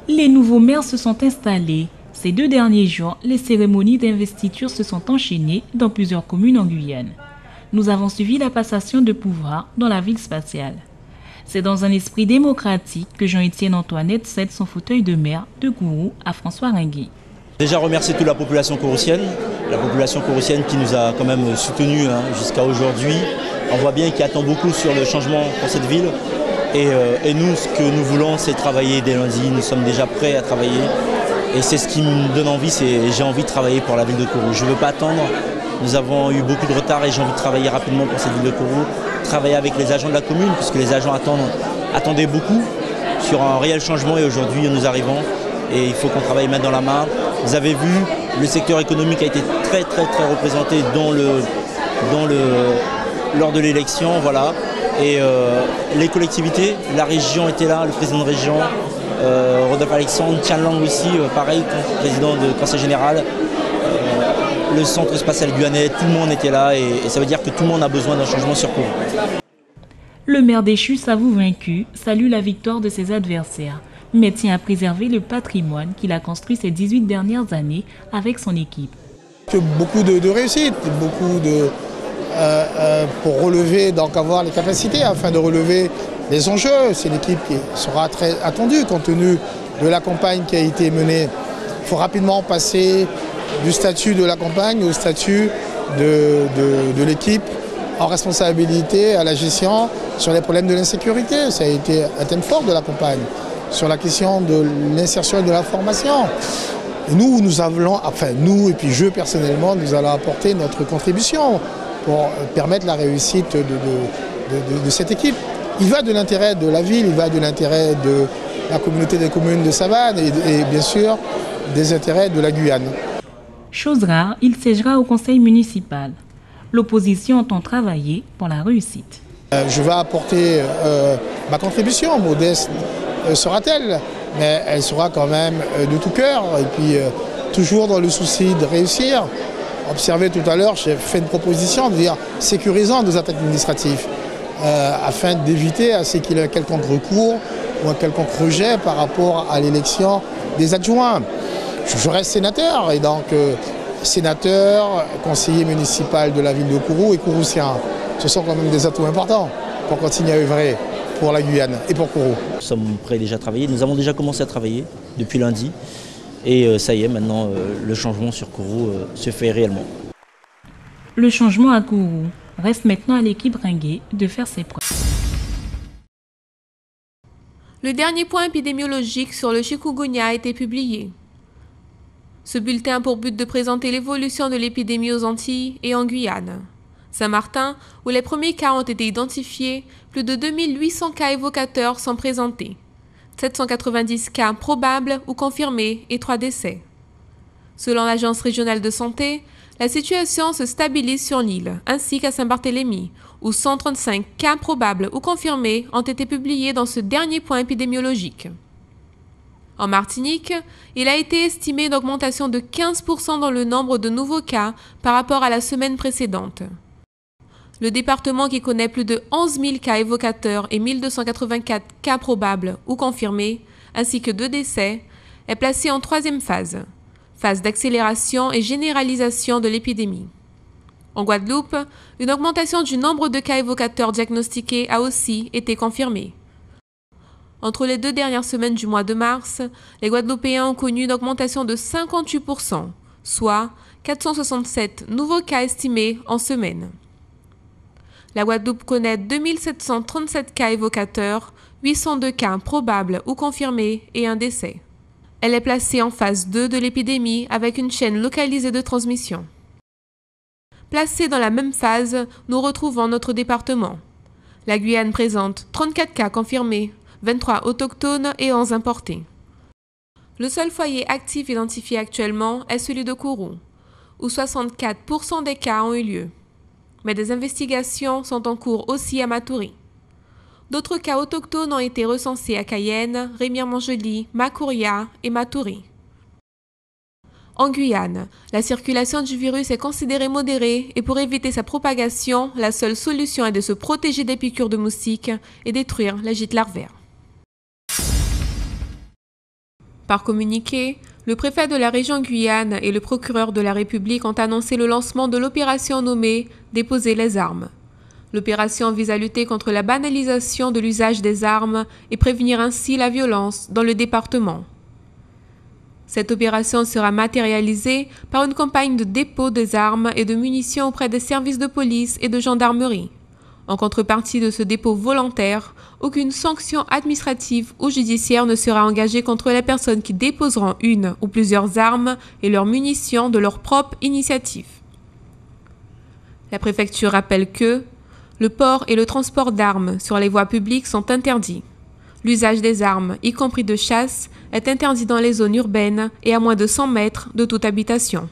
Les nouveaux maires se sont installés. Ces 2 derniers jours, les cérémonies d'investiture se sont enchaînées dans plusieurs communes en Guyane. Nous avons suivi la passation de pouvoir dans la ville spatiale. C'est dans un esprit démocratique que Jean-Étienne Antoinette cède son fauteuil de maire de Kourou à François Ringuet. Déjà remercier toute la population kouroussienne qui nous a quand même soutenus jusqu'à aujourd'hui. On voit bien qu'il attend beaucoup sur le changement pour cette ville. Et nous, ce que nous voulons, c'est travailler dès lundi. Nous sommes déjà prêts à travailler. Et c'est ce qui me donne envie, j'ai envie de travailler pour la ville de Kourou. Je ne veux pas attendre. Nous avons eu beaucoup de retard et j'ai envie de travailler rapidement pour cette ville de Kourou. Travailler avec les agents de la commune, puisque les agents attendaient beaucoup sur un réel changement. Et aujourd'hui, nous arrivons. Et il faut qu'on travaille main dans la main. Vous avez vu, le secteur économique a été très représenté lors de l'élection. Voilà. Et les collectivités, la région était là, le président de région, Rodolphe Alexandre, Tian Lang aussi, pareil, président du conseil général, le centre spatial guyanais, tout le monde était là et ça veut dire que tout le monde a besoin d'un changement sur Kourou. Le maire déchu s'avoue vaincu, salue la victoire de ses adversaires, mais tient à préserver le patrimoine qu'il a construit ces 18 dernières années avec son équipe. Beaucoup de réussite, beaucoup pour relever, donc avoir les capacités afin de relever les enjeux. C'est une équipe qui sera très attendue compte tenu de la campagne qui a été menée. Il faut rapidement passer du statut de la campagne au statut de l'équipe en responsabilité à la gestion sur les problèmes de l'insécurité. Ça a été un thème fort de la campagne, sur la question de l'insertion et de la formation. Et nous et puis je personnellement, nous allons apporter notre contribution pour permettre la réussite de cette équipe. Il va de l'intérêt de la ville, il va de l'intérêt de la communauté des communes de Savane et bien sûr des intérêts de la Guyane. Chose rare, il siégera au conseil municipal. L'opposition entend travailler pour la réussite. Je vais apporter ma contribution, modeste sera-t-elle, mais elle sera quand même de tout cœur et puis toujours dans le souci de réussir. Observez tout à l'heure, j'ai fait une proposition de dire sécurisant nos actes administratifs afin d'éviter à ce qu'il y ait un quelconque recours ou un quelconque rejet par rapport à l'élection des adjoints. Je reste sénateur et donc sénateur, conseiller municipal de la ville de Kourou et kouroussien. Ce sont quand même des atouts importants pour continuer à œuvrer pour la Guyane et pour Kourou. Nous sommes prêts déjà à travailler, nous avons déjà commencé à travailler depuis lundi. Et ça y est, maintenant, le changement sur Kourou se fait réellement. Le changement à Kourou reste maintenant à l'équipe Ringuet de faire ses preuves. Le dernier point épidémiologique sur le chikungunya a été publié. Ce bulletin a pour but de présenter l'évolution de l'épidémie aux Antilles et en Guyane. Saint-Martin, où les premiers cas ont été identifiés, plus de 2800 cas évocateurs sont présentés. 790 cas probables ou confirmés et 3 décès. Selon l'Agence régionale de santé, la situation se stabilise sur l'île, ainsi qu'à Saint-Barthélemy, où 135 cas probables ou confirmés ont été publiés dans ce dernier point épidémiologique. En Martinique, il a été estimé une augmentation de 15% dans le nombre de nouveaux cas par rapport à la semaine précédente. Le département, qui connaît plus de 11 000 cas évocateurs et 1284 cas probables ou confirmés, ainsi que 2 décès, est placé en 3e phase d'accélération et généralisation de l'épidémie. En Guadeloupe, une augmentation du nombre de cas évocateurs diagnostiqués a aussi été confirmée. Entre les 2 dernières semaines du mois de mars, les Guadeloupéens ont connu une augmentation de 58%, soit 467 nouveaux cas estimés en semaine. La Guadeloupe connaît 2737 cas évocateurs, 802 cas probables ou confirmés et 1 décès. Elle est placée en phase 2 de l'épidémie avec une chaîne localisée de transmission. Placée dans la même phase, nous retrouvons notre département. La Guyane présente 34 cas confirmés, 23 autochtones et 11 importés. Le seul foyer actif identifié actuellement est celui de Kourou, où 64% des cas ont eu lieu. Mais des investigations sont en cours aussi à Matoury. D'autres cas autochtones ont été recensés à Cayenne, Rémière-Montjoly, Makouria et Matoury. En Guyane, la circulation du virus est considérée modérée et pour éviter sa propagation, la seule solution est de se protéger des piqûres de moustiques et détruire les gîtes larvaires. Par communiqué, le préfet de la région Guyane et le procureur de la République ont annoncé le lancement de l'opération nommée « Déposer les armes ». L'opération vise à lutter contre la banalisation de l'usage des armes et prévenir ainsi la violence dans le département. Cette opération sera matérialisée par une campagne de dépôt des armes et de munitions auprès des services de police et de gendarmerie. En contrepartie de ce dépôt volontaire, aucune sanction administrative ou judiciaire ne sera engagée contre les personnes qui déposeront une ou plusieurs armes et leurs munitions de leur propre initiative. La préfecture rappelle que le port et le transport d'armes sur les voies publiques sont interdits. L'usage des armes, y compris de chasse, est interdit dans les zones urbaines et à moins de 100 mètres de toute habitation.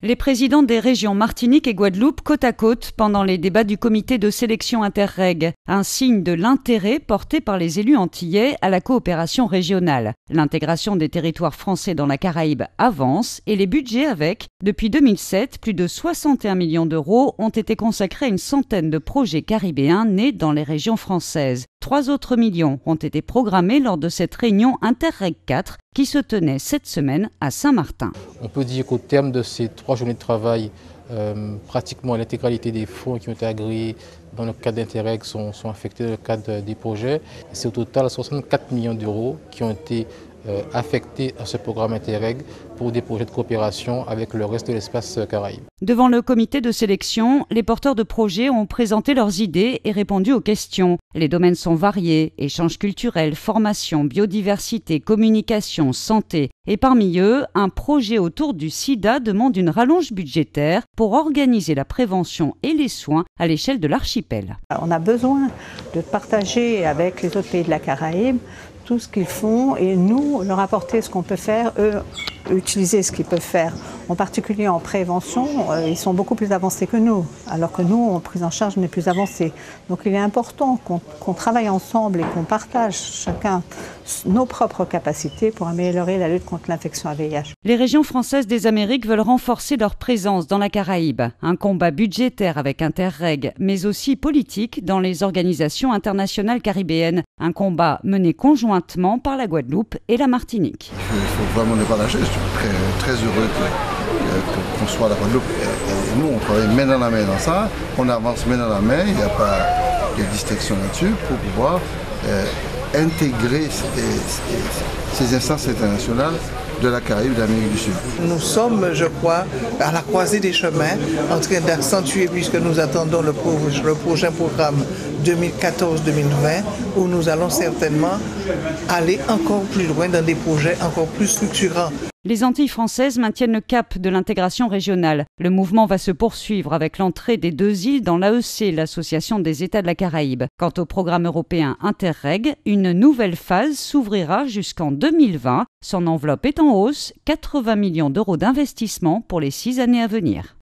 Les présidents des régions Martinique et Guadeloupe côte à côte pendant les débats du comité de sélection Interreg, un signe de l'intérêt porté par les élus antillais à la coopération régionale. L'intégration des territoires français dans la Caraïbe avance et les budgets avec. Depuis 2007, plus de 61 millions d'euros ont été consacrés à une centaine de projets caribéens nés dans les régions françaises. 3 autres millions ont été programmés lors de cette réunion Interreg 4 qui se tenait cette semaine à Saint-Martin. On peut dire qu'au terme de ces 3 journées de travail, pratiquement l'intégralité des fonds qui ont été agréés dans le cadre d'Interreg sont affectés dans le cadre des projets. C'est au total 64 millions d'euros qui ont été affectés à ce programme Interreg pour des projets de coopération avec le reste de l'espace Caraïbe. Devant le comité de sélection, les porteurs de projets ont présenté leurs idées et répondu aux questions. Les domaines sont variés, échanges culturels, formation, biodiversité, communication, santé. Et parmi eux, un projet autour du sida demande une rallonge budgétaire pour organiser la prévention et les soins à l'échelle de l'archipel. On a besoin de partager avec les autres pays de la Caraïbe tout ce qu'ils font et nous leur apporter ce qu'on peut faire, eux utiliser ce qu'ils peuvent faire. En particulier en prévention, ils sont beaucoup plus avancés que nous, alors que nous, en prise en charge, on est plus avancés. Donc il est important qu'on travaille ensemble et qu'on partage chacun nos propres capacités pour améliorer la lutte contre l'infection à VIH. Les régions françaises des Amériques veulent renforcer leur présence dans la Caraïbe. Un combat budgétaire avec Interreg, mais aussi politique dans les organisations internationales caribéennes. Un combat mené conjointement par la Guadeloupe et la Martinique. Il faut vraiment les partager. Je suis très heureux qu'on soit à la Guadeloupe. Et nous, on travaille main dans la main dans ça. On avance main dans la main. Il n'y a pas de distinction là-dessus pour pouvoir intégrer ces instances internationales de la Caraïbe et de l'Amérique du Sud. Nous sommes, je crois, à la croisée des chemins, en train d'accentuer, puisque nous attendons le prochain programme 2014-2020, où nous allons certainement aller encore plus loin dans des projets encore plus structurants. Les Antilles françaises maintiennent le cap de l'intégration régionale. Le mouvement va se poursuivre avec l'entrée des 2 îles dans l'AEC, l'Association des États de la Caraïbe. Quant au programme européen Interreg, une nouvelle phase s'ouvrira jusqu'en 2020. Son enveloppe est en hausse, 80 millions d'euros d'investissement pour les 6 années à venir.